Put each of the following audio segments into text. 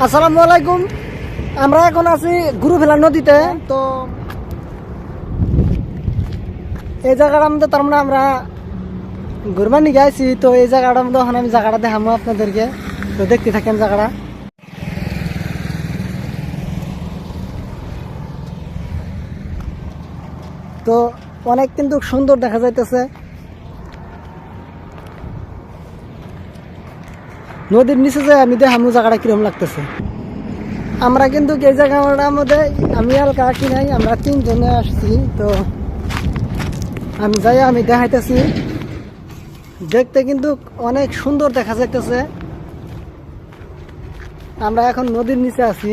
আসসালামু আলাইকুম। আমরা এখন আছি গুরুভেলা নদীতে। তো এই জায়গাটার মধ্যে তার মানে আমরা ঘুরবার নিয়ে আইছি। তো এই জায়গাটার মধ্যে এখন আমি জায়গাটা দেখাবো আপনাদেরকে। তো দেখতে থাকেন জায়গাটা। তো অনেক কিন্তু সুন্দর দেখা যাইতেছে। নদীর নিচে যে আমি দেখাবো জায়গাটা কিরকম লাগতেছে। আমরা কিন্তু এই জায়গাটার মধ্যে আমি আর কাকি নাই, আমরা তিনজনে আসছি। তো আমি দেখাইতেছি, দেখতে কিন্তু অনেক সুন্দর দেখা যাইতেছে। আমরা এখন নদীর নিচে আছি।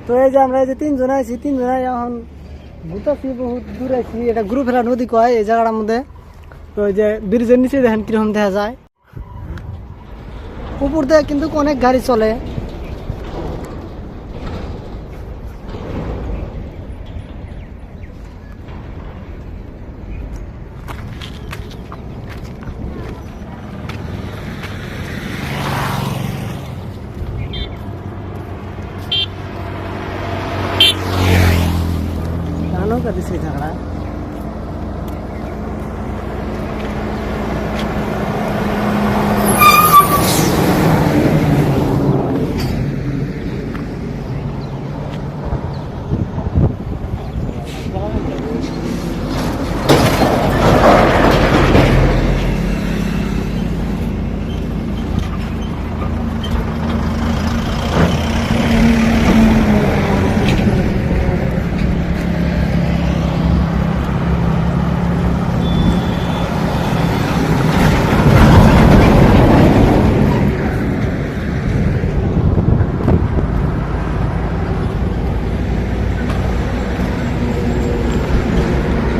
তো এই যে আমরা এই যে তিনজনে আছি, তিনজনে এখন ঘুরতেছি, বহুত দূরে আছি। এটা গুরুভেলা নদী কয় এই জায়গাটার মধ্যে। তো এই যে ব্রিজের নিচে দেখেন কিরকম দেখা যায়। উপর দিয়ে কিন্তু অনেক গাড়ি চলে। নৌকা দিচ্ছে এই জায়গাটা।